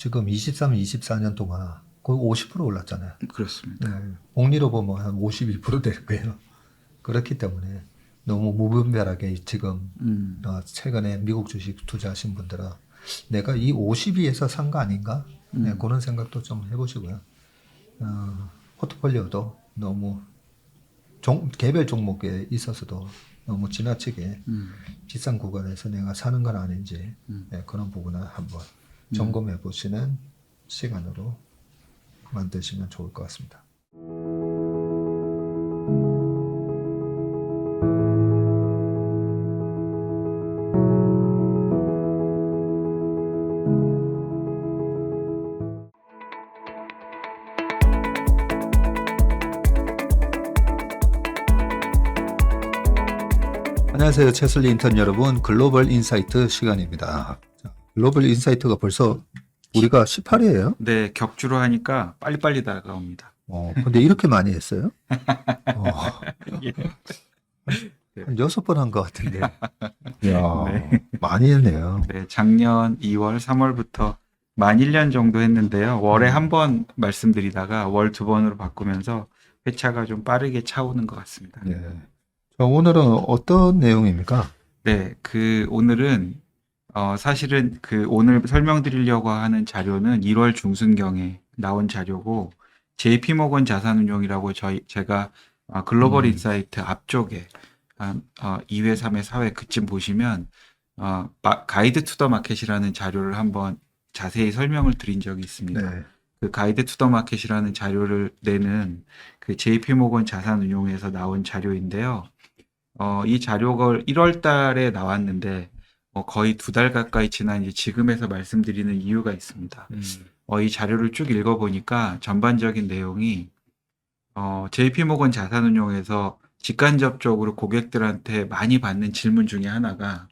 지금 23, 24년 동안 거의 50% 올랐잖아요. 그렇습니다. 네. 복리로 보면 한 52% 될 거예요. 그렇기 때문에 너무 무분별하게 지금 최근에 미국 주식 투자하신 분들은 내가 이 52에서 산 거 아닌가? 네, 그런 생각도 좀 해보시고요. 포트폴리오도 너무 개별 종목에 있어서도 너무 지나치게 비싼 구간에서 내가 사는 건 아닌지 네, 그런 부분을 한번 점검해 보시는 시간으로 만드시면 좋을 것 같습니다. 안녕하세요. 채슬리 인턴 여러분. 글로벌 인사이트 시간입니다. 자, 글로벌 인사이트가 벌써 우리가 18회예요? 네, 격주로 하니까 빨리빨리 다가옵니다. 근데 이렇게 많이 했어요? 예. 한 6번 한 것 같은데. 네. 이야, 많이 했네요. 네, 작년 2월, 3월부터 만 1년 정도 했는데요. 월에 한 번 말씀드리다가 월 2번으로 바꾸면서 회차가 좀 빠르게 차오는 것 같습니다. 네. 자, 오늘은 어떤 내용입니까? 네, 오늘은 사실은 오늘 설명드리려고 하는 자료는 1월 중순경에 나온 자료고 JP모건 자산운용이라고 제가 글로벌 인사이트 앞쪽에 한 2회, 3회, 4회 그쯤 보시면 가이드 투 더 마켓이라는 자료를 한번 자세히 설명을 드린 적이 있습니다. 네. 그 가이드 투 더 마켓이라는 자료를 내는 그 JP모건 자산운용에서 나온 자료인데요. 이 자료가 1월 달에 나왔는데 거의 2달 가까이 지난 이제 지금에서 말씀드리는 이유가 있습니다. 이 자료를 쭉 읽어보니까 전반적인 내용이 JP모건 자산운용에서 직간접적으로 고객들한테 많이 받는 질문 중에 하나가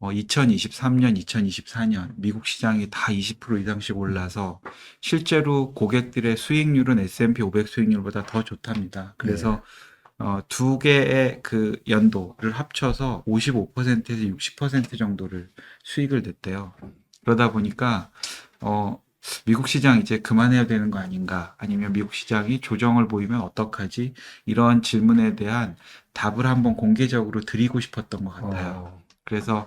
2023년, 2024년 미국 시장이 다 20% 이상씩 올라서 실제로 고객들의 수익률은 S&P 500 수익률보다 더 좋답니다. 그래서 두 개의 그 연도를 합쳐서 55%에서 60% 정도를 수익을 냈대요. 그러다 보니까 미국 시장 이제 그만해야 되는 거 아닌가? 아니면 미국 시장이 조정을 보이면 어떡하지? 이런 질문에 대한 답을 한번 공개적으로 드리고 싶었던 것 같아요. 그래서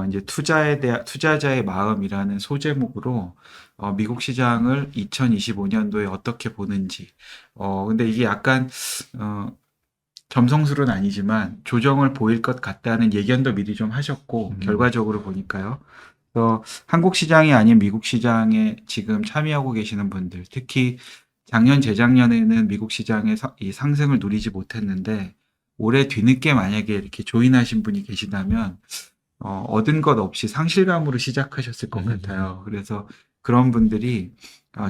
이제 투자자의 마음이라는 소제목으로 미국 시장을 2025년도에 어떻게 보는지. 근데 이게 약간 점성술은 아니지만 조정을 보일 것 같다는 예견도 미리 좀 하셨고 결과적으로 보니까요. 한국 시장이 아닌 미국 시장에 지금 참여하고 계시는 분들, 특히 작년, 재작년에는 미국 시장의 이 상승을 누리지 못했는데 올해 뒤늦게 만약에 이렇게 조인하신 분이 계시다면 얻은 것 없이 상실감으로 시작하셨을 것 같아요. 그래서 그런 분들이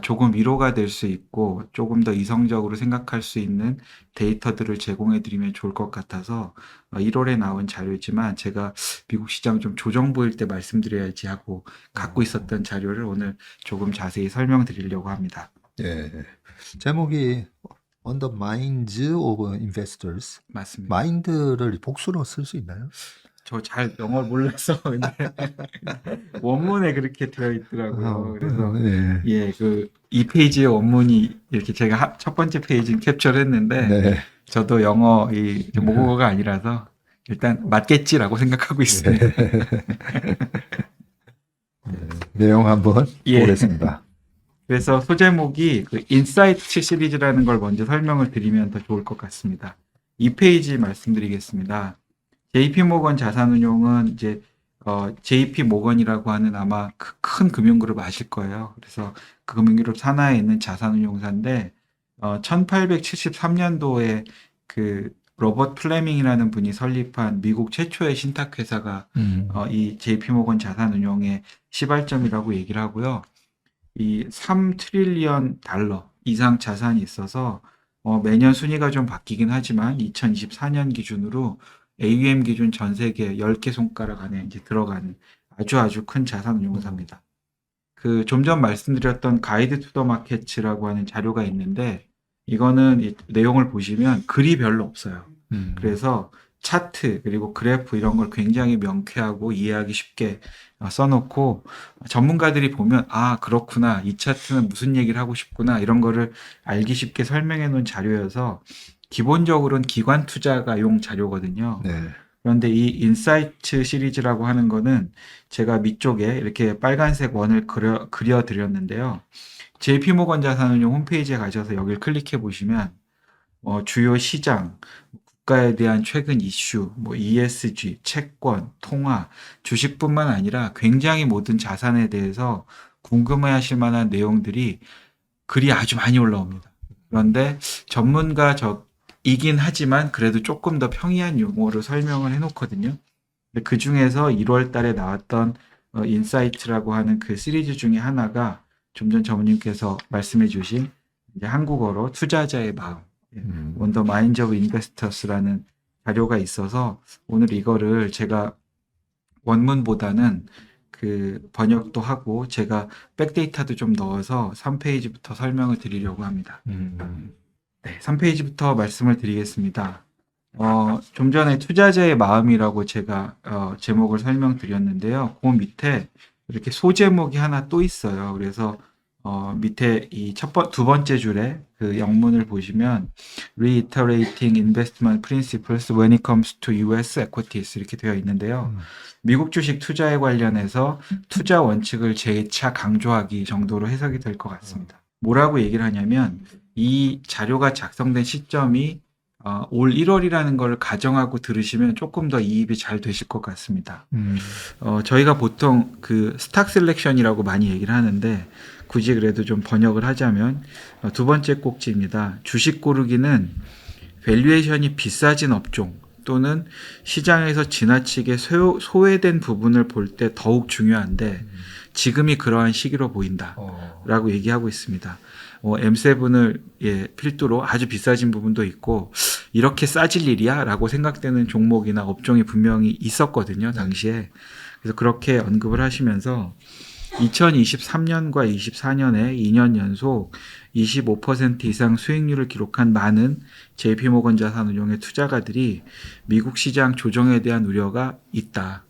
조금 위로가 될 수 있고 조금 더 이성적으로 생각할 수 있는 데이터들을 제공해 드리면 좋을 것 같아서 1월에 나온 자료지만 제가 미국 시장 좀 조정 보일 때 말씀드려야지 하고 갖고 있었던 자료를 오늘 조금 자세히 설명드리려고 합니다. 예. 제목이 On the Minds of Investors. 맞습니다. 마인드를 복수로 쓸 수 있나요? 저 잘 영어를 몰라서 근데 원문에 그렇게 되어 있더라고요. 그래서 예. 이 페이지의 원문이 이렇게 제가 첫 번째 페이지는 캡처를 했는데 네. 저도 영어 모국어가 아니라서 일단 맞겠지라고 생각하고 있습니다. 내용 한번 예. 보겠습니다. 그래서 소제목이 인사이트 시리즈라는 걸 먼저 설명을 드리면 더 좋을 것 같습니다. 이 페이지 말씀드리겠습니다. JP모건 자산운용은 이제 JP모건이라고 하는 아마 큰 금융그룹 아실 거예요. 그래서 그 금융그룹 산하에 있는 자산운용사인데 1873년도에 그 로버트 플레밍이라는 분이 설립한 미국 최초의 신탁회사가 이 JP모건 자산운용의 시발점이라고 얘기를 하고요. 이 3트릴리언 달러 이상 자산이 있어서 매년 순위가 좀 바뀌긴 하지만 2024년 기준으로 AUM 기준 전 세계 10개 손가락 안에 이제 들어가는 아주 큰 자산운용사입니다. 좀 전 말씀드렸던 가이드 투 더 마켓이라고 하는 자료가 있는데 이거는 이 내용을 보시면 글이 별로 없어요. 그래서 차트 그리고 그래프 이런 걸 굉장히 명쾌하고 이해하기 쉽게 써놓고 전문가들이 보면 아 그렇구나 이 차트는 무슨 얘기를 하고 싶구나 이런 거를 알기 쉽게 설명해 놓은 자료여서 기본적으로는 기관 투자가용 자료거든요. 네. 그런데 이 인사이트 시리즈라고 하는 거는 제가 밑쪽에 이렇게 빨간색 원을 그려 드렸는데요. JP모건 자산운용 홈페이지에 가셔서 여기를 클릭해 보시면 주요 시장, 국가에 대한 최근 이슈, ESG, 채권, 통화, 주식뿐만 아니라 굉장히 모든 자산에 대해서 궁금해하실 만한 내용들이 글이 아주 많이 올라옵니다. 그런데 전문가적이긴 하지만 그래도 조금 더 평이한 용어로 설명을 해놓거든요. 그 중에서 1월 달에 나왔던 인사이트라고 하는 그 시리즈 중에 하나가 좀 전 전무님께서 말씀해 주신 이제 한국어로 투자자의 마음, On the Minds of Investors라는 자료가 있어서 오늘 이거를 제가 원문보다는 그 번역도 하고 제가 백데이터도 좀 넣어서 3페이지부터 설명을 드리려고 합니다. 네, 3페이지부터 말씀을 드리겠습니다. 좀 전에 투자자의 마음이라고 제가 제목을 설명드렸는데요. 그 밑에 이렇게 소제목이 하나 또 있어요. 그래서 밑에 이 두 번째 줄에 그 영문을 보시면 Reiterating Investment Principles when it comes to US Equities 이렇게 되어 있는데요. 미국 주식 투자에 관련해서 투자 원칙을 재차 강조하기 정도로 해석이 될 것 같습니다. 뭐라고 얘기를 하냐면 이 자료가 작성된 시점이 올 1월이라는 걸 가정하고 들으시면 조금 더 이입이 잘 되실 것 같습니다. 저희가 보통 그 스탁 셀렉션이라고 많이 얘기를 하는데 굳이 그래도 좀 번역을 하자면 두 번째 꼭지입니다. 주식 고르기는 밸류에이션이 비싸진 업종 또는 시장에서 지나치게 소외된 부분을 볼 때 더욱 중요한데 지금이 그러한 시기로 보인다라고 얘기하고 있습니다. M7을 필두로 아주 비싸진 부분도 있고 이렇게 싸질 일이야? 라고 생각되는 종목이나 업종이 분명히 있었거든요. 당시에. 그래서 그렇게 언급을 하시면서 2023년과 24년에 2년 연속 25% 이상 수익률을 기록한 많은 JP모건 자산운용의 투자가들이 미국 시장 조정에 대한 우려가 있다.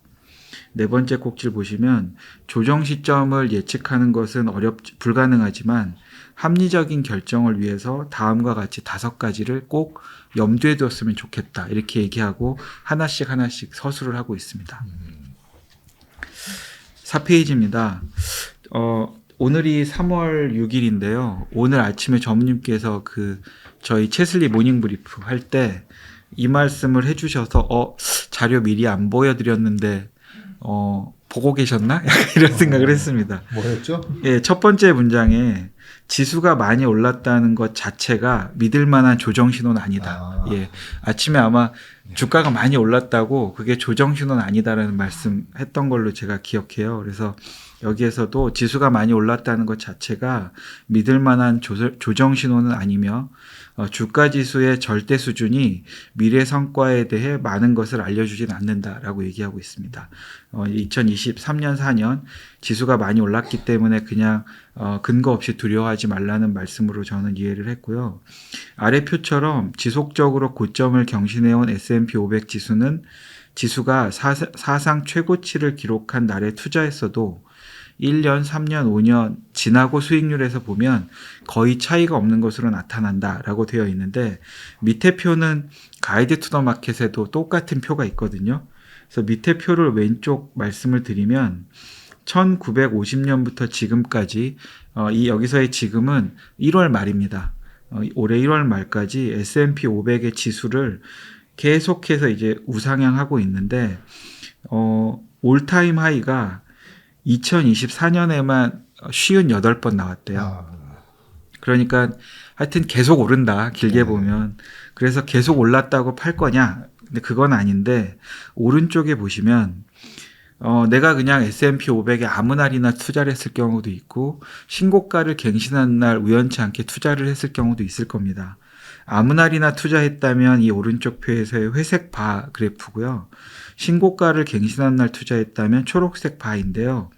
네 번째 꼭지를 보시면 조정 시점을 예측하는 것은 불가능하지만 합리적인 결정을 위해서 다음과 같이 5가지를 꼭 염두에 두었으면 좋겠다. 이렇게 얘기하고 하나씩 서술을 하고 있습니다. 4페이지입니다. 오늘이 3월 6일인데요. 오늘 아침에 전무님께서 저희 채슬리 모닝 브리프 할 때 이 말씀을 해주셔서 자료 미리 안 보여드렸는데 보고 계셨나? 약간 이런 생각을 했습니다. 뭐였죠? 예, 첫 번째 문장에 지수가 많이 올랐다는 것 자체가 믿을 만한 조정 신호는 아니다. 예, 아침에 아마 주가가 많이 올랐다고 그게 조정 신호는 아니다라는 말씀했던 걸로 제가 기억해요. 그래서 여기에서도 지수가 많이 올랐다는 것 자체가 믿을 만한 조정 신호는 아니며 주가 지수의 절대 수준이 미래 성과에 대해 많은 것을 알려주진 않는다라고 얘기하고 있습니다. 2023년 4년 지수가 많이 올랐기 때문에 그냥 근거 없이 두려워하지 말라는 말씀으로 저는 이해를 했고요. 아래 표처럼 지속적으로 고점을 경신해온 S&P 500 지수가 사상 최고치를 기록한 날에 투자했어도 1년, 3년, 5년 지나고 수익률에서 보면 거의 차이가 없는 것으로 나타난다라고 되어 있는데 밑에 표는 가이드 투 더 마켓에도 똑같은 표가 있거든요. 그래서 밑에 표를 왼쪽 말씀을 드리면 1950년부터 지금까지 여기서의 지금은 1월 말입니다. 올해 1월 말까지 S&P 500의 지수를 계속해서 이제 우상향하고 있는데 올타임 하이가 2024년에만 58번 나왔대요. 그러니까 하여튼 계속 오른다. 길게 보면. 그래서 계속 올랐다고 팔 거냐? 근데 그건 아닌데 오른쪽에 보시면 내가 그냥 S&P 500에 아무 날이나 투자를 했을 경우도 있고 신고가를 갱신한 날 우연치 않게 투자를 했을 경우도 있을 겁니다. 아무 날이나 투자했다면 이 오른쪽 표에서의 회색 바 그래프고요. 신고가를 갱신한 날 투자했다면 초록색 바인데요.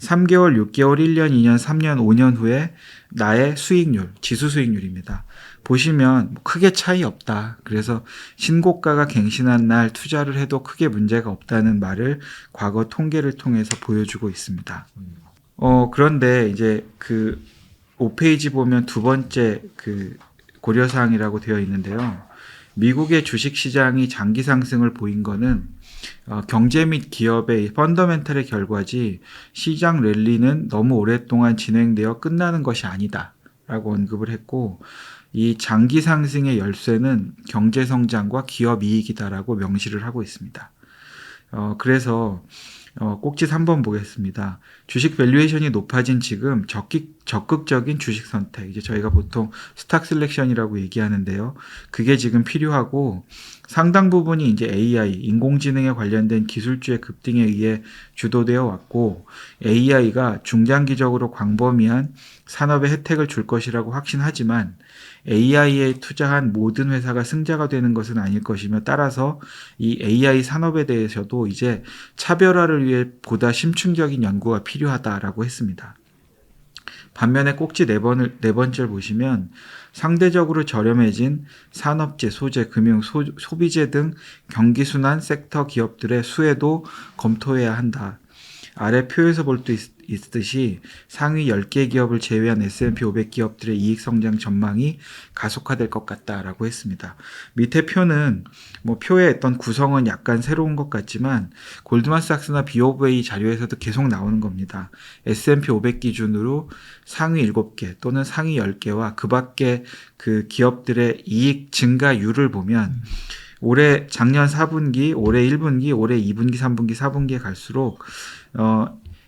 3개월, 6개월, 1년, 2년, 3년, 5년 후에 나의 수익률, 지수 수익률입니다. 보시면 크게 차이 없다. 그래서 신고가가 갱신한 날 투자를 해도 크게 문제가 없다는 말을 과거 통계를 통해서 보여주고 있습니다. 그런데 이제 그 5페이지 보면 두 번째 그 고려사항이라고 되어 있는데요. 미국의 주식시장이 장기 상승을 보인 거는 경제 및 기업의 펀더멘털의 결과지 시장 랠리는 너무 오랫동안 진행되어 끝나는 것이 아니다 라고 언급을 했고, 이 장기 상승의 열쇠는 경제 성장과 기업 이익이다라고 명시를 하고 있습니다. 그래서 꼭지 3번 보겠습니다. 주식 밸류에이션이 높아진 지금 적극적인 주식 선택, 이제 저희가 보통 스탁 셀렉션이라고 얘기하는데요. 그게 지금 필요하고, 상당 부분이 이제 AI, 인공지능에 관련된 기술주의 급등에 의해 주도되어 왔고, AI가 중장기적으로 광범위한 산업에 혜택을 줄 것이라고 확신하지만 AI에 투자한 모든 회사가 승자가 되는 것은 아닐 것이며, 따라서 이 AI 산업에 대해서도 이제 차별화를 위해 보다 심층적인 연구가 필요하다라고 했습니다. 반면에 꼭지 네 번째를 보시면 상대적으로 저렴해진 산업재, 소재, 금융, 소비재 등 경기순환 섹터 기업들의 수혜도 검토해야 한다. 아래 표에서 볼 수 있듯이 상위 10개 기업을 제외한 S&P 500 기업들의 이익 성장 전망이 가속화될 것 같다라고 했습니다. 밑에 표는 표의 어떤 구성은 약간 새로운 것 같지만 골드만삭스나 BofA 자료에서도 계속 나오는 겁니다. S&P 500 기준으로 상위 7개 또는 상위 10개와 그 밖에 그 기업들의 이익 증가율을 보면 올해 작년 4분기, 올해 1분기, 올해 2분기, 3분기, 4분기에 갈수록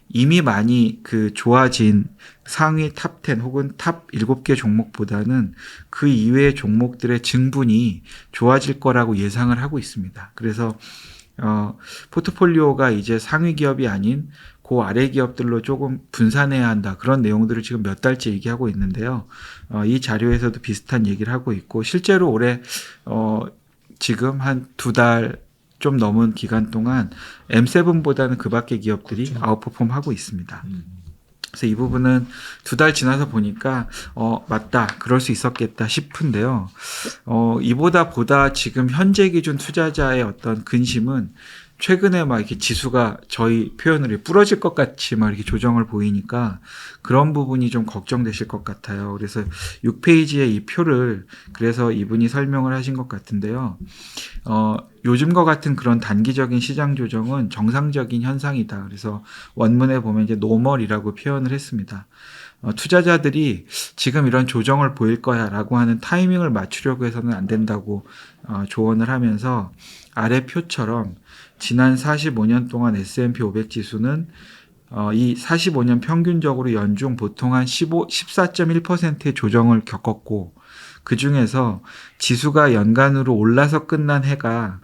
이미 많이 그 좋아진 상위 탑 10 혹은 탑 7개 종목보다는 그 이외의 종목들의 증분이 좋아질 거라고 예상을 하고 있습니다. 그래서 포트폴리오가 이제 상위 기업이 아닌 그 아래 기업들로 조금 분산해야 한다. 그런 내용들을 지금 몇 달째 얘기하고 있는데요. 이 자료에서도 비슷한 얘기를 하고 있고, 실제로 올해 지금 한 2달 좀 넘은 기간 동안 M7보다는 그 밖의 기업들이 그렇죠. 아웃퍼폼 하고 있습니다. 그래서 이 부분은 2달 지나서 보니까 맞다, 그럴 수 있었겠다 싶은데요. 이보다 지금 현재 기준 투자자의 어떤 근심은 최근에 막 이렇게 지수가 저희 표현으로 부러질 것 같이 막 이렇게 조정을 보이니까 그런 부분이 좀 걱정되실 것 같아요. 그래서 6페이지에 이 표를 그래서 이분이 설명을 하신 것 같은데요. 요즘과 같은 그런 단기적인 시장 조정은 정상적인 현상이다. 그래서 원문에 보면 이제 노멀이라고 표현을 했습니다. 투자자들이 지금 이런 조정을 보일 거야 라고 하는 타이밍을 맞추려고 해서는 안 된다고 조언을 하면서 아래 표처럼 지난 45년 동안 S&P 500 지수는 이 45년 평균적으로 연중 보통 한 14.1%의 조정을 겪었고, 그 중에서 지수가 연간으로 올라서 끝난 해가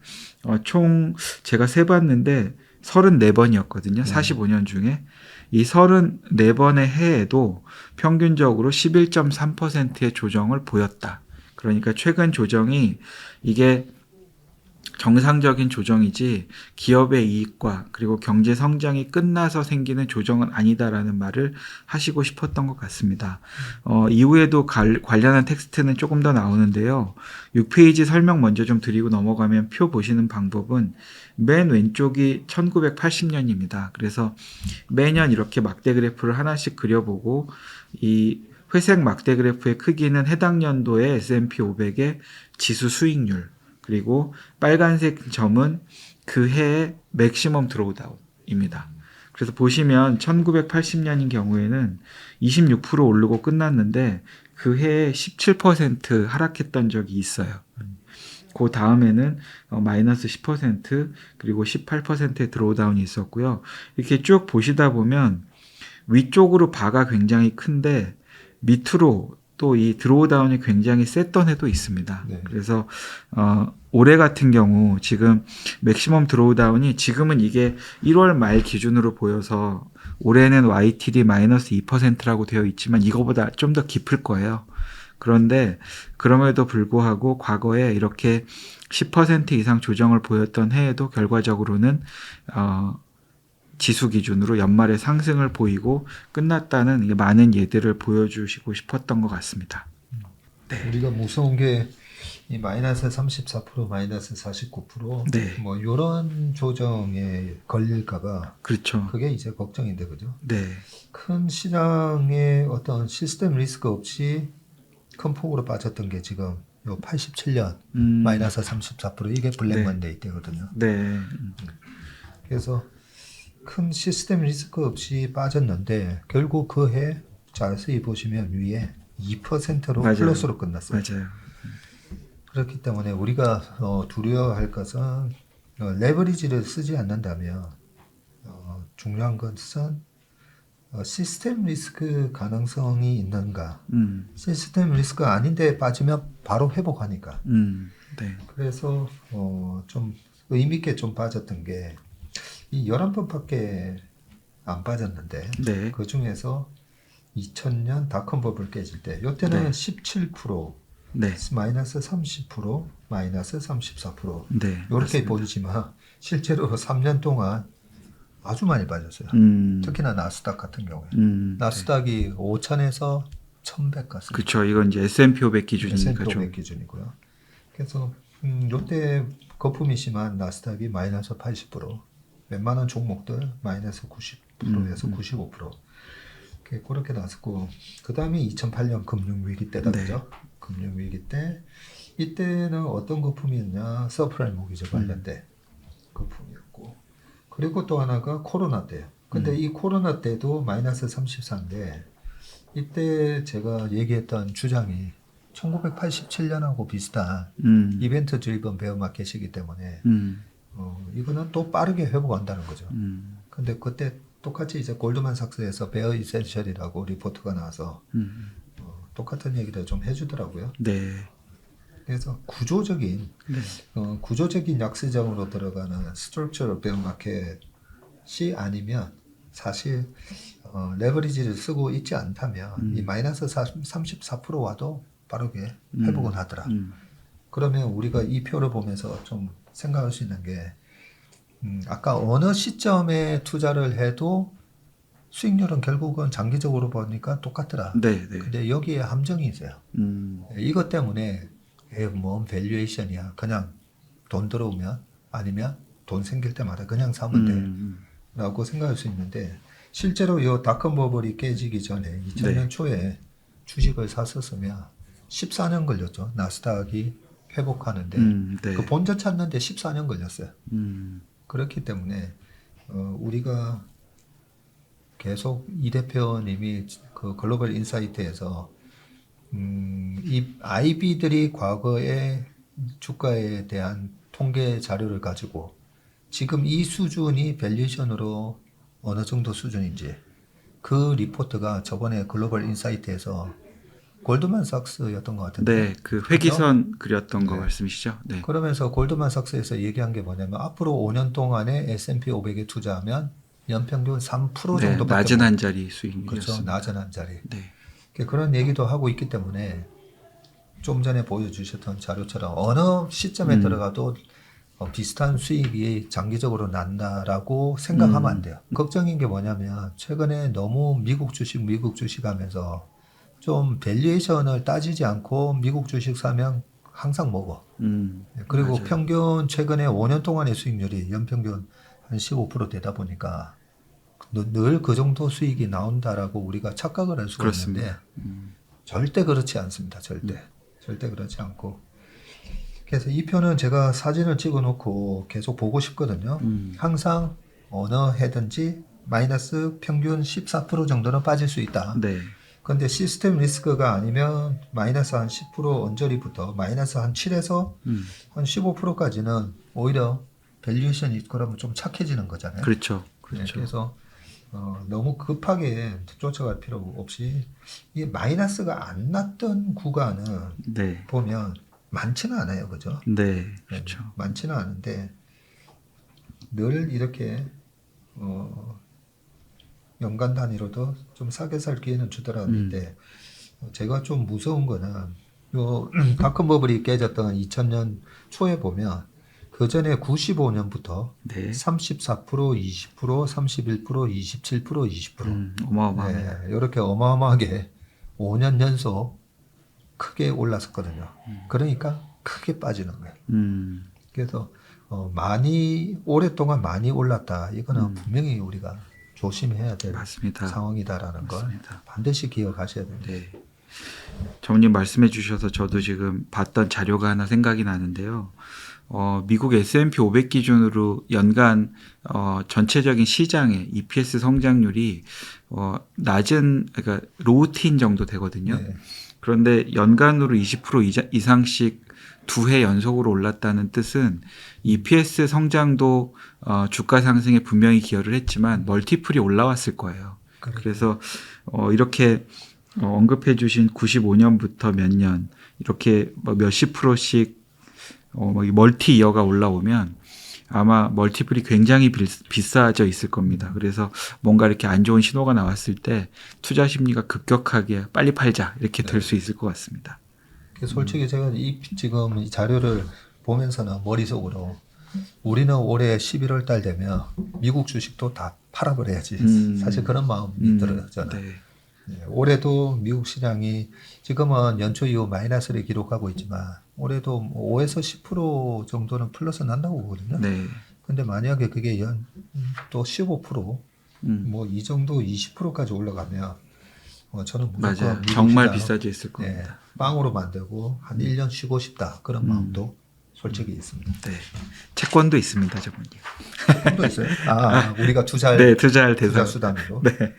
총 제가 세봤는데 34번이었거든요. 45년 중에. 이 34번의 해에도 평균적으로 11.3%의 조정을 보였다. 그러니까 최근 조정이 이게 정상적인 조정이지 기업의 이익과 그리고 경제 성장이 끝나서 생기는 조정은 아니다라는 말을 하시고 싶었던 것 같습니다. 이후에도 관련한 텍스트는 조금 더 나오는데요. 6페이지 설명 먼저 좀 드리고 넘어가면 표 보시는 방법은 맨 왼쪽이 1980년입니다. 그래서 매년 이렇게 막대 그래프를 하나씩 그려보고 이 회색 막대 그래프의 크기는 해당 연도의 S&P 500의 지수 수익률, 그리고 빨간색 점은 그 해의 맥시멈 드로우다운입니다. 그래서 보시면 1980년인 경우에는 26% 오르고 끝났는데 그 해에 17% 하락했던 적이 있어요. 그 다음에는 마이너스 10% 그리고 18%의 드로우다운이 있었고요. 이렇게 쭉 보시다 보면 위쪽으로 바가 굉장히 큰데 밑으로 또 이 드로우다운이 굉장히 셌던 해도 있습니다. 네. 그래서 올해 같은 경우 지금 맥시멈 드로우다운이 지금은 이게 1월 말 기준으로 보여서 올해는 YTD 마이너스 2%라고 되어 있지만 이거보다 좀 더 깊을 거예요. 그런데 그럼에도 불구하고 과거에 이렇게 10% 이상 조정을 보였던 해에도 결과적으로는 지수 기준으로 연말에 상승을 보이고 끝났다는 이게 많은 예들을 보여주시고 싶었던 것 같습니다. 우리가 무서운 게 이 마이너스 34%, 마이너스 49%, 네. 뭐 이런 조정에 걸릴까봐 그렇죠. 그게 이제 걱정인데 그죠? 네. 큰 시장에 어떤 시스템 리스크 없이 큰 폭으로 빠졌던 게 지금 요 87년 마이너스 34% 이게 블랙 네. 먼데이 때거든요. 네. 그래서 큰 시스템 리스크 없이 빠졌는데 결국 그 해 자세히 보시면 위에 2%로 맞아요. 플러스로 끝났어요. 맞아요. 그렇기 때문에 우리가 두려워할 것은 레버리지를 쓰지 않는다면 중요한 것은 시스템 리스크 가능성이 있는가. 시스템 리스크가 아닌데 빠지면 바로 회복하니까. 네. 그래서 좀 의미 있게 좀 빠졌던 게 이 11번밖에 안 빠졌는데 네. 그 중에서 2000년 닷컴 버블 깨질 때 이때는 네. 17%, 네. 마이너스 30%, 마이너스 34% 네. 이렇게 맞습니다. 보이지만 실제로 3년 동안 아주 많이 빠졌어요. 특히나 나스닥 같은 경우에 나스닥이 5천에서 1100 갔습니다. 그렇죠. 이건 이제 S&P 500 기준이니까 S&P 좀 500 기준이고요. 그래서 요때 거품이 심한 나스닥이 마이너스 80%, 웬만한 종목들 마이너스 90%에서 95%. 그렇게 나섰고 그 다음에 2008년 금융위기 때다 네. 그죠? 금융위기 때 이때는 어떤 거품이었냐? 서프라임 모기지 관련된 거품이었고 그리고 또 하나가 코로나 때예요. 근데 이 코로나 때도 마이너스 34인데 이때 제가 얘기했던 주장이 1987년하고 비슷한 이벤트 드리븐 베어 마켓이기 때문에 이거는 또 빠르게 회복한다는 거죠. 근데 그때 똑같이 이제 골드만삭스에서 베어 이센셜이라고 리포트가 나와서 똑같은 얘기를 좀 해주더라고요. 네. 그래서 구조적인 약세장으로 들어가는 스트럭처럴 베어 마켓이 아니면 사실 레버리지를 쓰고 있지 않다면 이 마이너스 34%와도 빠르게 회복은 하더라. 그러면 우리가 이 표를 보면서 좀 생각할 수 있는 게 아까 어느 시점에 투자를 해도 수익률은 결국은 장기적으로 보니까 똑같더라. 네. 네. 근데 여기에 함정이 있어요. 이것 때문에 뭔 밸류에이션이야. 그냥 돈 들어오면 아니면 돈 생길 때마다 그냥 사면 돼. 라고 생각할 수 있는데 실제로 이 닷컴 버블이 깨지기 전에 2000년 네. 초에 주식을 샀었으면 14년 걸렸죠. 나스닥이 회복하는데 네. 그 본전 찾는데 14년 걸렸어요. 그렇기 때문에 우리가 계속 이 대표님이 그 글로벌 인사이트에서 이 IB들이 과거의 주가에 대한 통계 자료를 가지고 지금 이 수준이 밸류에이션으로 어느 정도 수준인지 그 리포트가 저번에 글로벌 인사이트에서 골드만삭스였던 것 같은데 네. 그 회기선 그렸던 거 네. 말씀이시죠? 네. 그러면서 골드만삭스에서 얘기한 게 뭐냐면 앞으로 5년 동안에 S&P 500에 투자하면 연평균 3% 네. 정도밖에 낮은 못- 한 자리 그렇죠. 수익률이었습니다. 낮은 한 자리. 네. 그런 얘기도 하고 있기 때문에 좀 전에 보여주셨던 자료처럼 어느 시점에 들어가도 비슷한 수익이 장기적으로 난다라고 생각하면 안 돼요. 걱정인 게 뭐냐면 최근에 너무 미국 주식 하면서 좀 밸류에이션을 따지지 않고 미국 주식 사면 항상 먹어. 그리고 맞아요. 평균 최근에 5년 동안의 수익률이 연평균 한 15% 되다 보니까 늘 그 정도 수익이 나온다라고 우리가 착각을 할 수가 그렇습니다. 있는데 절대 그렇지 않습니다. 절대 그렇지 않고 그래서 이 표는 제가 사진을 찍어 놓고 계속 보고 싶거든요. 항상 어느 해든지 마이너스 평균 14% 정도는 빠질 수 있다. 네. 근데 시스템 리스크가 아니면 마이너스 한 10% 언저리부터 마이너스 한 7에서 한 15%까지는 오히려 밸류에이션이 그러면 좀 착해지는 거잖아요. 그렇죠. 네, 그렇죠. 그래서 너무 급하게 쫓아갈 필요 없이 이 마이너스가 안 났던 구간은 네. 보면 많지는 않아요, 그죠? 네. 그렇죠. 많지는 않은데 늘 이렇게 연간 단위로도 좀 싸게 살 기회는 주더라는데 제가 좀 무서운 거는 요 닷컴 버블이 깨졌던 2000년 초에 보면 그 그 전에 95년부터 네. 34%, 20%, 31%, 27%, 20%. 어마어마합니다. 이렇게 어마어마하게 5년 연속 크게 올랐었거든요. 그러니까 크게 빠지는 거예요. 그래서 오랫동안 많이 올랐다. 이거는 분명히 우리가 조심해야 될 맞습니다. 상황이다라는 걸 맞습니다. 반드시 기억하셔야 됩니다. 네. 전무님 말씀해 주셔서 저도 지금 봤던 자료가 하나 생각이 나는데요. 미국 S&P 500 기준으로 연간 전체적인 시장의 EPS 성장률이 낮은, 그러니까 로우틴 정도 되거든요. 네. 그런데 연간으로 20% 이상씩 두 해 연속으로 올랐다는 뜻은 EPS 성장도 주가 상승에 분명히 기여를 했지만 멀티플이 올라왔을 거예요. 그래서 이렇게 언급해 주신 95년부터 몇 년 이렇게 몇십 프로씩 멀티 이어가 올라오면 아마 멀티플이 굉장히 비싸져 있을 겁니다. 그래서 뭔가 이렇게 안 좋은 신호가 나왔을 때 투자 심리가 급격하게 빨리 팔자 이렇게 될 수 있을 것 같습니다. 솔직히 제가 지금 이 자료를 보면서는 머릿속으로 우리는 올해 11월 달 되면 미국 주식도 다 팔아버려야지. 사실 그런 마음이 들어요, 저는. 네. 네, 올해도 미국 시장이 지금은 연초 이후 마이너스를 기록하고 있지만 올해도 5에서 10% 정도는 플러스 난다고 보거든요. 네. 근데 만약에 그게 또 15%, 뭐 이 정도 20%까지 올라가면 저는 무조건 맞아요. 미국 정말 시장, 비싸져 있을 겁니다. 네, 빵으로 만들고 한 1년 쉬고 싶다. 그런 마음도 솔직히 있습니다. 네. 채권도 있습니다, 저분님. 또 있어요? 우리가 투자할 네, 투자할 투자 대상. 수단으로. 네.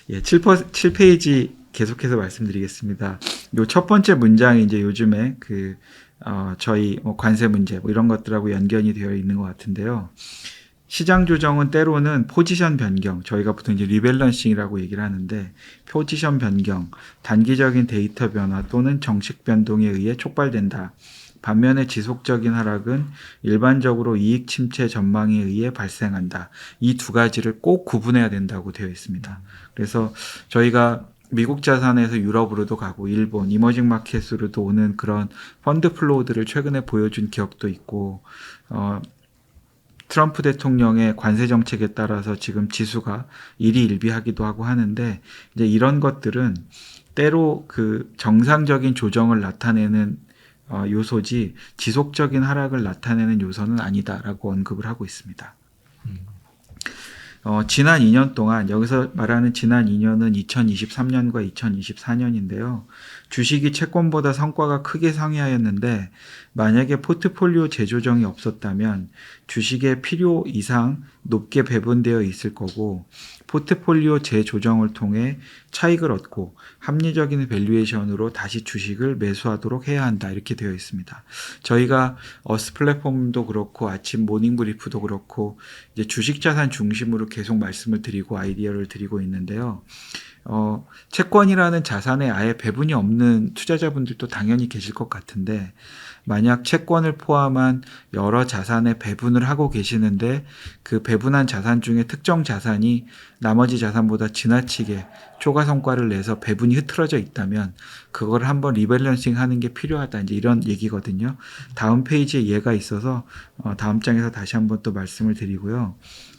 예, 7페이지 계속해서 말씀드리겠습니다. 요 첫 번째 문장이 이제 요즘에 저희 관세 문제 이런 것들하고 연결이 되어 있는 것 같은데요. 시장 조정은 때로는 포지션 변경, 저희가 보통 이제 리밸런싱이라고 얘기를 하는데 포지션 변경, 단기적인 데이터 변화 또는 정책 변동에 의해 촉발된다. 반면에 지속적인 하락은 일반적으로 이익 침체 전망에 의해 발생한다. 이 두 가지를 꼭 구분해야 된다고 되어 있습니다. 그래서 저희가 미국 자산에서 유럽으로도 가고 일본, 이머징 마켓으로도 오는 그런 펀드 플로우들을 최근에 보여준 기억도 있고 트럼프 대통령의 관세 정책에 따라서 지금 지수가 일희일비하기도 하고 하는데 이제 이런 것들은 때로 그 정상적인 조정을 나타내는 요소지 지속적인 하락을 나타내는 요소는 아니다라고 언급을 하고 있습니다. 지난 2년 동안 여기서 말하는 지난 2년은 2023년과 2024년인데요. 주식이 채권보다 성과가 크게 상회하였는데 만약에 포트폴리오 재조정이 없었다면 주식의 필요 이상 높게 배분되어 있을 거고 포트폴리오 재조정을 통해 차익을 얻고 합리적인 밸류에이션으로 다시 주식을 매수하도록 해야 한다 이렇게 되어 있습니다. 저희가 어스 플랫폼도 그렇고 아침 모닝 브리프도 그렇고 이제 주식 자산 중심으로 계속 말씀을 드리고 아이디어를 드리고 있는데요. 채권이라는 자산에 아예 배분이 없는 투자자분들도 당연히 계실 것 같은데 만약 채권을 포함한 여러 자산에 배분을 하고 계시는데 그 배분한 자산 중에 특정 자산이 나머지 자산보다 지나치게 초과 성과를 내서 배분이 흐트러져 있다면 그걸 한번 리밸런싱 하는 게 필요하다. 이제 이런 얘기거든요. 다음 페이지에 예가 있어서 다음 장에서 다시 한번 또 말씀을 드리고요.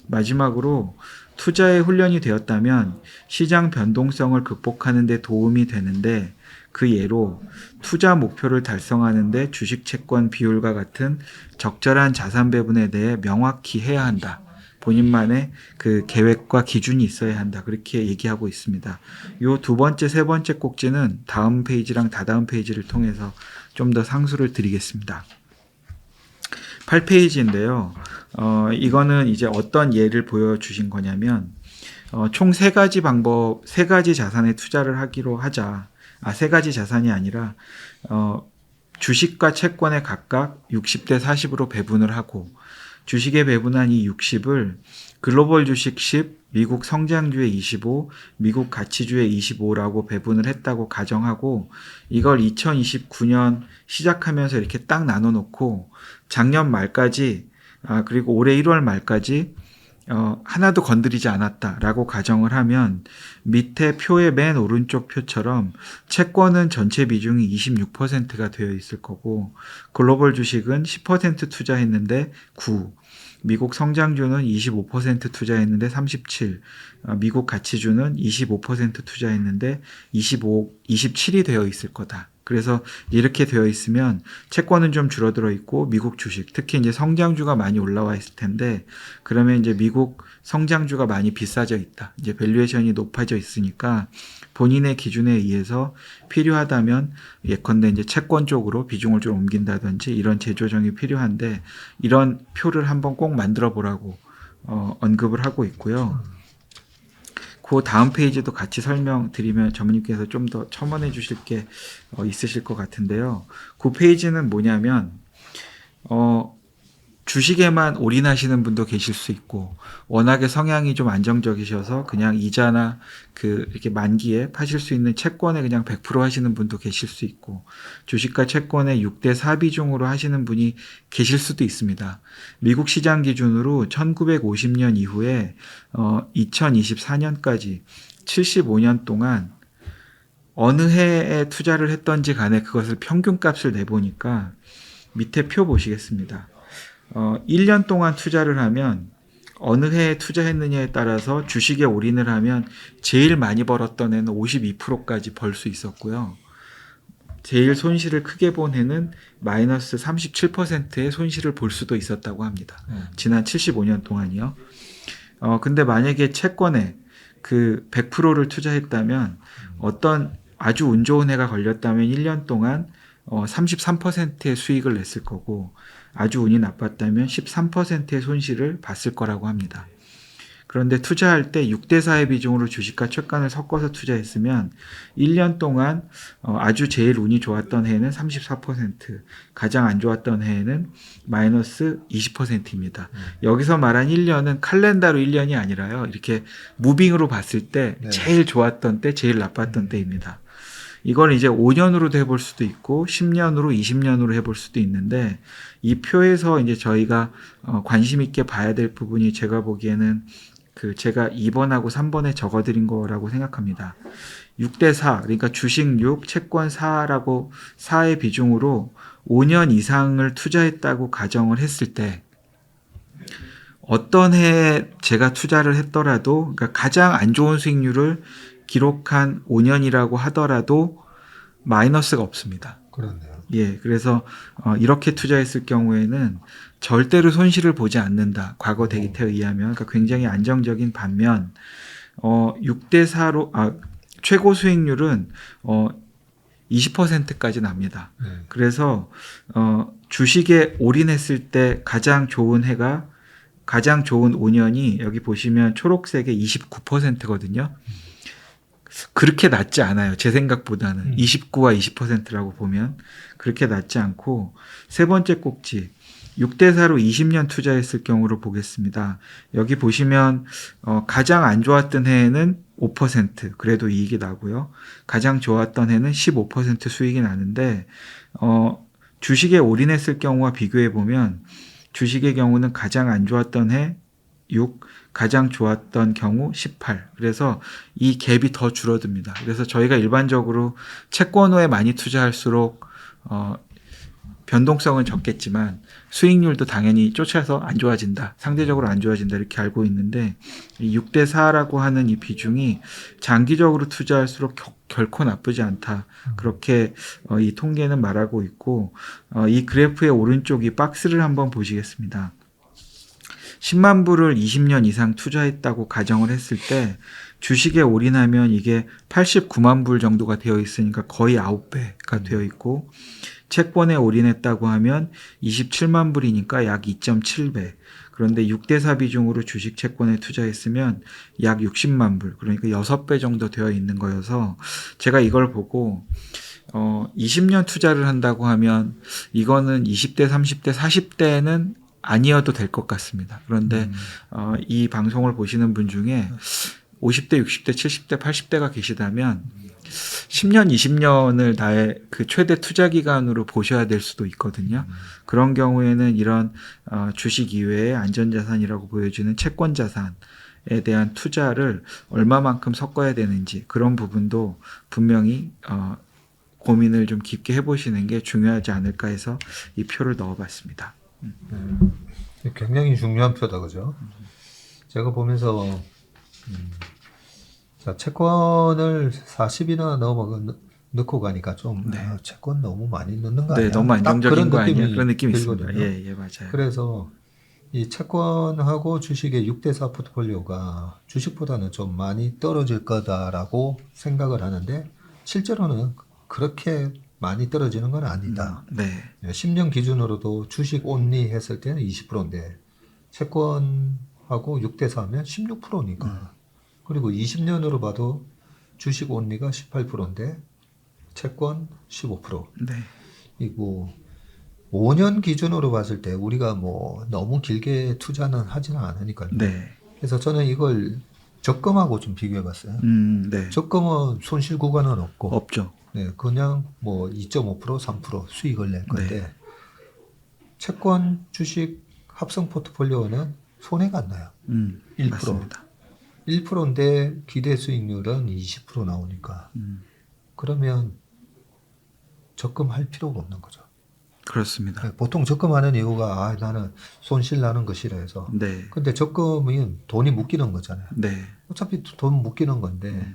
마지막으로 투자에 훈련이 되었다면 시장 변동성을 극복하는 데 도움이 되는데 그 예로 투자 목표를 달성하는 데 주식 채권 비율과 같은 적절한 자산 배분에 대해 명확히 해야 한다. 본인만의 그 계획과 기준이 있어야 한다. 그렇게 얘기하고 있습니다. 요 두 번째, 세 번째 꼭지는 다음 페이지랑 다다음 페이지를 통해서 좀 더 상수를 드리겠습니다. 8페이지인데요. 이거는 이제 어떤 예를 보여주신 거냐면, 총 세 가지 방법, 세 가지 자산에 투자를 하기로 하자. 세 가지 자산이 아니라, 주식과 채권에 각각 60대 40으로 배분을 하고, 주식에 배분한 이 60을 글로벌 주식 10, 미국 성장주의 25, 미국 가치주의 25라고 배분을 했다고 가정하고 이걸 2029년 시작하면서 이렇게 딱 나눠 놓고 작년 말까지 그리고 올해 1월 말까지 하나도 건드리지 않았다라고 가정을 하면 밑에 표의 맨 오른쪽 표처럼 채권은 전체 비중이 26%가 되어 있을 거고 글로벌 주식은 10% 투자했는데 9, 미국 성장주는 25% 투자했는데 37, 미국 가치주는 25% 투자했는데 27이 되어 있을 거다. 그래서 이렇게 되어 있으면 채권은 좀 줄어들어 있고 미국 주식, 특히 이제 성장주가 많이 올라와 있을 텐데 그러면 이제 미국 성장주가 많이 비싸져 있다. 이제 밸류에이션이 높아져 있으니까 본인의 기준에 의해서 필요하다면 예컨대 이제 채권 쪽으로 비중을 좀 옮긴다든지 이런 재조정이 필요한데 이런 표를 한번 꼭 만들어 보라고 언급을 하고 있고요. 그 다음 페이지도 같이 설명드리면 전무님께서 좀 더 첨언해 주실 게 있으실 것 같은데요. 그 페이지는 뭐냐면 주식에만 올인하시는 분도 계실 수 있고 워낙에 성향이 좀 안정적이셔서 그냥 이자나 이렇게 만기에 파실 수 있는 채권에 그냥 100% 하시는 분도 계실 수 있고 주식과 채권의 6대4 비중으로 하시는 분이 계실 수도 있습니다. 미국 시장 기준으로 1950년 이후에 2024년까지 75년 동안 어느 해에 투자를 했던지 간에 그것을 평균값을 내보니까 밑에 표 보시겠습니다. 1년 동안 투자를 하면 어느 해에 투자했느냐에 따라서 주식에 올인을 하면 제일 많이 벌었던 해는 52%까지 벌 수 있었고요. 제일 손실을 크게 본 해는 마이너스 37%의 손실을 볼 수도 있었다고 합니다. 지난 75년 동안이요. 근데 만약에 채권에 100%를 투자했다면 어떤 아주 운 좋은 해가 걸렸다면 1년 동안 33%의 수익을 냈을 거고 아주 운이 나빴다면 13%의 손실을 봤을 거라고 합니다. 그런데 투자할 때 6대4의 비중으로 주식과 채권을 섞어서 투자했으면 1년 동안 아주 제일 운이 좋았던 해에는 34%, 가장 안 좋았던 해에는 마이너스 20%입니다. 여기서 말한 1년은 칼렌더로 1년이 아니라요. 이렇게 무빙으로 봤을 때 제일 좋았던 때, 제일 나빴던 때입니다. 이걸 이제 5년으로도 해볼 수도 있고 10년으로 20년으로 해볼 수도 있는데 이 표에서 이제 저희가 관심 있게 봐야 될 부분이 제가 보기에는 제가 2번하고 3번에 적어드린 거라고 생각합니다. 6대4 그러니까 주식 6, 채권 4라고 4의 비중으로 5년 이상을 투자했다고 가정을 했을 때 어떤 해에 제가 투자를 했더라도 그러니까 가장 안 좋은 수익률을 기록한 5년이라고 하더라도 마이너스가 없습니다. 그렇네요. 예, 그래서 이렇게 투자했을 경우에는 절대로 손실을 보지 않는다. 과거 데이터에 의하면 그러니까 굉장히 안정적인 반면 6대4로 최고 수익률은 20%까지 납니다. 그래서 주식에 올인했을 때 가장 좋은 해가 가장 좋은 5년이 여기 보시면 초록색의 29%거든요. 그렇게 낮지 않아요. 제 생각보다는 29와 20%라고 보면 그렇게 낮지 않고 세 번째 꼭지 6대4로 20년 투자했을 경우로 보겠습니다. 여기 보시면 가장 안 좋았던 해에는 5% 그래도 이익이 나고요. 가장 좋았던 해는 15% 수익이 나는데 주식에 올인했을 경우와 비교해 보면 주식의 경우는 가장 안 좋았던 해 6, 가장 좋았던 경우 18. 그래서 이 갭이 더 줄어듭니다. 그래서 저희가 일반적으로 채권호에 많이 투자할수록 변동성은 적겠지만 수익률도 당연히 쫓아서 안 좋아진다. 상대적으로 안 좋아진다. 이렇게 알고 있는데 이 6대4라고 하는 이 비중이 장기적으로 투자할수록 결코 나쁘지 않다. 그렇게 이 통계는 말하고 있고 이 그래프의 오른쪽 이 박스를 한번 보시겠습니다. 10만 불을 20년 이상 투자했다고 가정을 했을 때 주식에 올인하면 이게 89만 불 정도가 되어 있으니까 거의 9배가 되어 있고 채권에 올인했다고 하면 27만 불이니까 약 2.7배. 그런데 6대4 비중으로 주식 채권에 투자했으면 약 60만 불. 그러니까 6배 정도 되어 있는 거여서 제가 이걸 보고 20년 투자를 한다고 하면 이거는 20대, 30대, 40대는 아니어도 될 것 같습니다. 그런데 이 방송을 보시는 분 중에 50대, 60대, 70대, 80대가 계시다면 10년, 20년을 나의 그 최대 투자 기간으로 보셔야 될 수도 있거든요. 그런 경우에는 이런 주식 이외에 안전자산이라고 보여지는 채권 자산에 대한 투자를 얼마만큼 섞어야 되는지 그런 부분도 분명히 고민을 좀 깊게 해보시는 게 중요하지 않을까 해서 이 표를 넣어봤습니다. 굉장히 중요한 표다, 그죠? 제가 보면서 자, 채권을 40이나 넣고 가니까 좀 네. 채권 너무 많이 넣는 거 아니야? 네, 너무 딱 안정적인 거 아니야? 느낌이 그런 느낌이 들거든요. 있습니다. 예, 예, 맞아요. 그래서 이 채권하고 주식의 6대4 포트폴리오가 주식보다는 좀 많이 떨어질 거다라고 생각을 하는데 실제로는 그렇게 많이 떨어지는 건 아니다. 네, 10년 기준으로도 주식 온리 했을 때는 20%인데 채권하고 6대4 하면 16%니까. 그리고 20년으로 봐도 주식 온리가 18%인데 채권 15%. 네, 이고 5년 기준으로 봤을 때 우리가 뭐 너무 길게 투자는 하지는 않으니까요. 네, 그래서 저는 이걸 적금하고 좀 비교해 봤어요. 네. 적금은 손실 구간은 없고 없죠. 네, 그냥 뭐 2.5%, 3% 수익을 낼 건데 채권, 주식 합성 포트폴리오는 손해가 안 나요. 1%. 맞습니다. 1%인데 기대 수익률은 20% 나오니까 그러면 적금할 필요가 없는 거죠. 그렇습니다. 보통 적금하는 이유가 나는 손실 나는 거 싫어해서. 네, 근데 적금은 돈이 묶이는 거잖아요. 네, 어차피 돈 묶이는 건데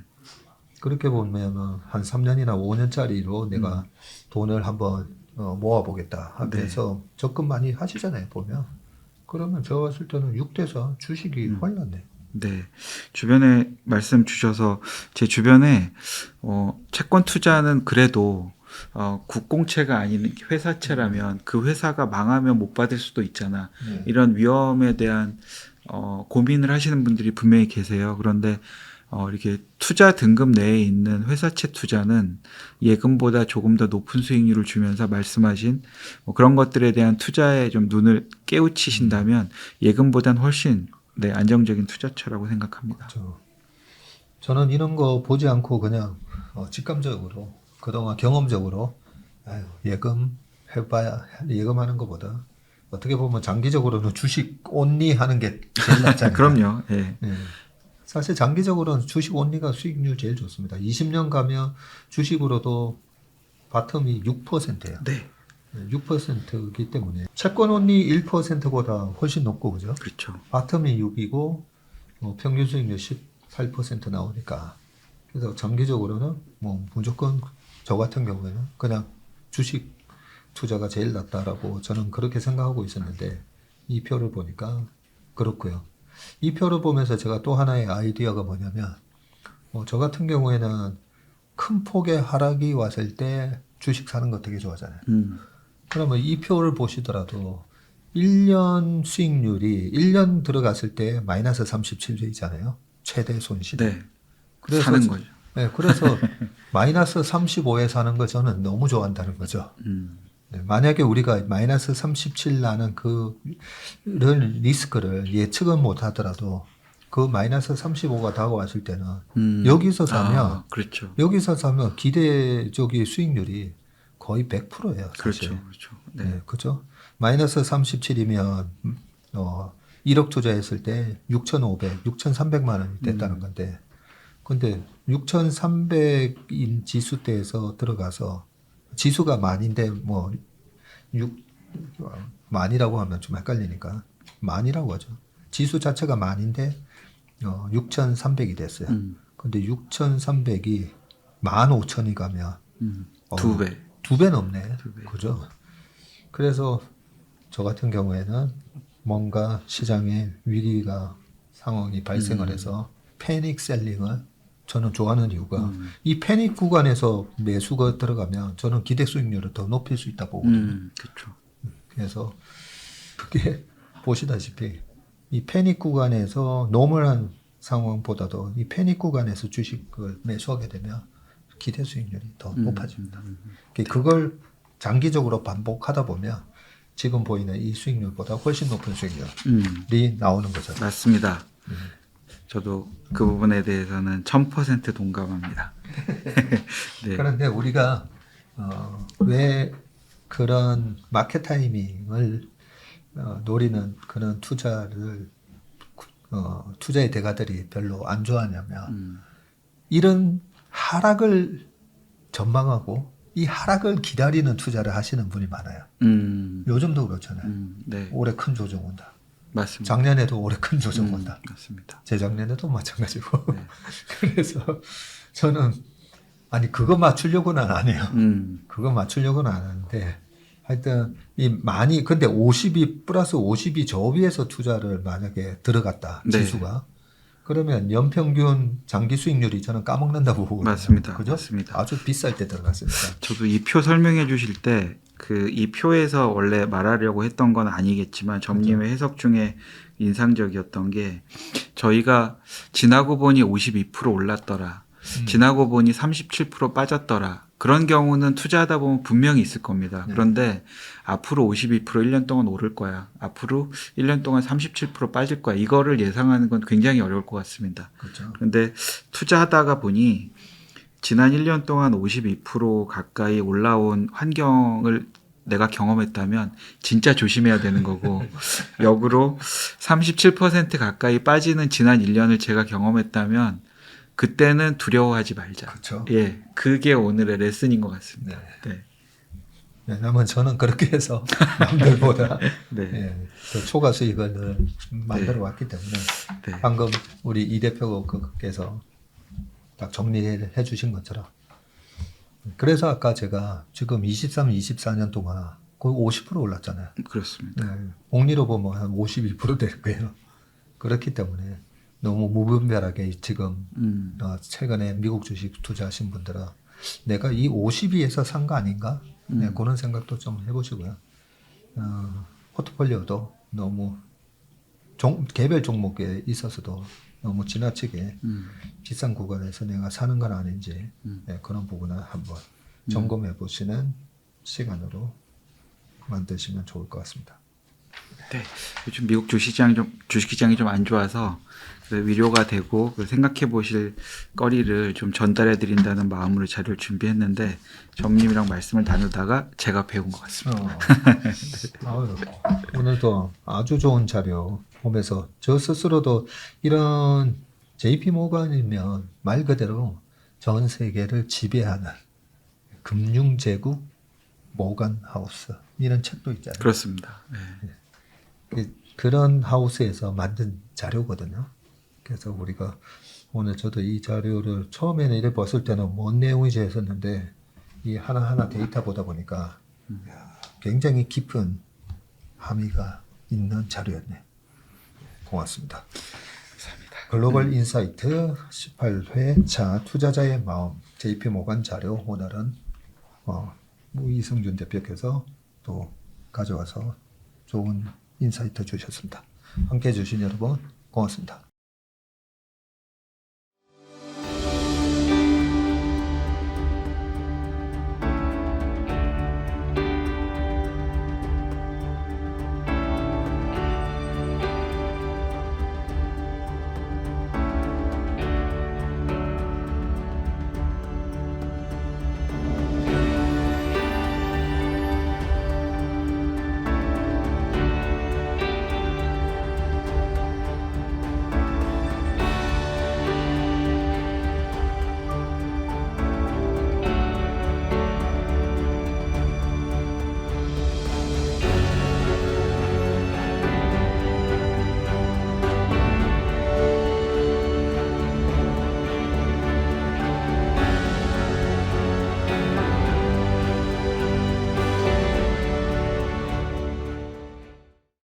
그렇게 보면 한 3년이나 5년짜리로 내가 돈을 한번 모아보겠다 하면서 적금 많이 하시잖아요, 보면. 그러면 제가 봤을 때는 6대4 주식이 훨씬 낫네. 네. 주변에 말씀 주셔서 제 주변에 채권 투자는 그래도 국공채가 아닌 회사채라면 그 회사가 망하면 못 받을 수도 있잖아. 이런 위험에 대한 고민을 하시는 분들이 분명히 계세요. 그런데 이렇게 투자 등급 내에 있는 회사채 투자는 예금보다 조금 더 높은 수익률을 주면서 말씀하신 그런 것들에 대한 투자에 좀 눈을 깨우치신다면 예금보다는 훨씬 안정적인 투자처라고 생각합니다. 그렇죠. 저는 이런 거 보지 않고 그냥 직감적으로 그동안 경험적으로 예금 해봐야 예금하는 것보다 어떻게 보면 장기적으로는 주식 온리 하는 게 제일 낫잖아요. 그럼요. 예. 사실 장기적으로는 주식 온리가 수익률 제일 좋습니다. 20년 가면 주식으로도 바텀이 6%예요. 네. 6%이기 때문에 채권 온리 1%보다 훨씬 높고 그죠? 그렇죠. 바텀이 6이고 평균 수익률 18% 나오니까 그래서 장기적으로는 뭐 무조건 저 같은 경우에는 그냥 주식 투자가 제일 낫다라고 저는 그렇게 생각하고 있었는데 이 표를 보니까 그렇고요. 이 표를 보면서 제가 또 하나의 아이디어가 뭐냐면 저 같은 경우에는 큰 폭의 하락이 왔을 때 주식 사는 거 되게 좋아하잖아요. 그러면 이 표를 보시더라도 1년 수익률이 1년 들어갔을 때 마이너스 37이잖아요. 최대 손실. 네. 그래서 사는 거죠. 네, 그래서 마이너스 35에 사는 거 저는 너무 좋아한다는 거죠. 네, 만약에 우리가 마이너스 37 나는 그 리스크를 예측은 못 하더라도 그 마이너스 35가 다가왔을 때는 여기서 사면 그렇죠. 여기서 사면 기대적인 수익률이 거의 100%예요. 사실. 그렇죠. 그렇죠. 네. 네, 그죠? 마이너스 37이면 1억 투자했을 때 6,500, 6,300만 원이 됐다는 건데 근데 6,300인 지수대에서 들어가서 지수가 만인데 뭐 6만이라고 하면 좀 헷갈리니까 만이라고 하죠. 지수 자체가 만인데 6,300이 됐어요. 근데 6,300이 15,000이 가면 두 배. 두 배 넘네. 두 배. 그죠? 그래서 저 같은 경우에는 뭔가 시장에 위기가 상황이 발생을 해서 패닉 셀링을 저는 좋아하는 이유가 이 패닉 구간에서 매수가 들어가면 저는 기대 수익률을 더 높일 수 있다고 보거든요. 그렇죠. 그래서 그게 보시다시피 이 패닉 구간에서 노멀한 상황보다도 이 패닉 구간에서 주식을 매수하게 되면 기대 수익률이 더 높아집니다. 그걸 장기적으로 반복하다 보면 지금 보이는 이 수익률보다 훨씬 높은 수익률이 나오는 거죠. 맞습니다. 저도 그 부분에 대해서는 1000% 동감합니다. 네. 그런데 우리가 왜 그런 마켓 타이밍을 노리는 그런 투자의 대가들이 별로 안 좋아하냐면 이런 하락을 전망하고 이 하락을 기다리는 투자를 하시는 분이 많아요. 요즘도 그렇잖아요. 네. 올해 큰 조정 온다. 맞습니다. 작년에도 올해 큰 조정 온다. 맞습니다. 재작년에도 마찬가지고. 네. 그래서 저는 아니 그거 맞추려고는 안 해요. 그거 맞추려고는 안 하는데 하여튼 근데 50이 플러스 50이 저 위에서 투자를 만약에 들어갔다 네. 지수가 그러면 연평균 장기 수익률이 저는 까먹는다고 보거든요. 맞습니다. 그죠? 맞습니다. 아주 비쌀 때 들어갔으니까. 저도 이 표 설명해 주실 때 이 표에서 원래 말하려고 했던 건 아니겠지만 점님의 해석 중에 인상적이었던 게 저희가 지나고 보니 52% 올랐더라. 지나고 보니 37% 빠졌더라. 그런 경우는 투자하다 보면 분명히 있을 겁니다. 네. 그런데 앞으로 52% 1년 동안 오를 거야. 앞으로 1년 동안 37% 빠질 거야. 이거를 예상하는 건 굉장히 어려울 것 같습니다. 그렇죠. 그런데 투자하다가 보니 지난 1년 동안 52% 가까이 올라온 환경을 내가 경험했다면 진짜 조심해야 되는 거고 역으로 37% 가까이 빠지는 지난 1년을 제가 경험했다면 그때는 두려워하지 말자. 그렇죠. 예, 그게 오늘의 레슨인 것 같습니다. 네. 왜냐하면 저는 그렇게 해서 남들보다 네. 예, 더 초과 수익을 만들어 왔기 때문에 네. 방금 우리 이 대표께서 딱 정리해 주신 것처럼 그래서 아까 제가 지금 23, 24년 동안 거의 50% 올랐잖아요. 그렇습니다. 네, 복리로 보면 한 52% 될 거예요. 그렇기 때문에 너무 무분별하게 지금 최근에 미국 주식 투자하신 분들은 내가 이 52에서 산 거 아닌가? 네, 그런 생각도 좀 해보시고요. 포트폴리오도 너무 개별 종목에 있어서도 너무 지나치게 비싼 구간에서 내가 사는 건 아닌지 네, 그런 부분을 한번 점검해 보시는 시간으로 만드시면 좋을 것 같습니다. 네. 요즘 미국 주식시장이 좀 안 좋아서 위로가 되고 생각해 보실 거리를 좀 전달해 드린다는 마음으로 자료를 준비했는데 점님이랑 말씀을 나누다가 제가 배운 것 같습니다. 오늘도 아주 좋은 자료 보면서 저 스스로도 이런 JP 모건이면 말 그대로 전 세계를 지배하는 금융제국 모건 하우스 이런 책도 있잖아요. 그렇습니다. 네. 그런 하우스에서 만든 자료거든요. 그래서 우리가 오늘 저도 이 자료를 처음에는 이래 봤을 때는 뭔 내용이지 했었는데 이 하나하나 데이터 보다 보니까 굉장히 깊은 함의가 있는 자료였네. 고맙습니다. 감사합니다. 글로벌 인사이트 18회 차 투자자의 마음 JP 모건 자료 오늘은 이승준 대표께서 또 가져와서 좋은 인사이트 주셨습니다. 함께 해주신 여러분 고맙습니다.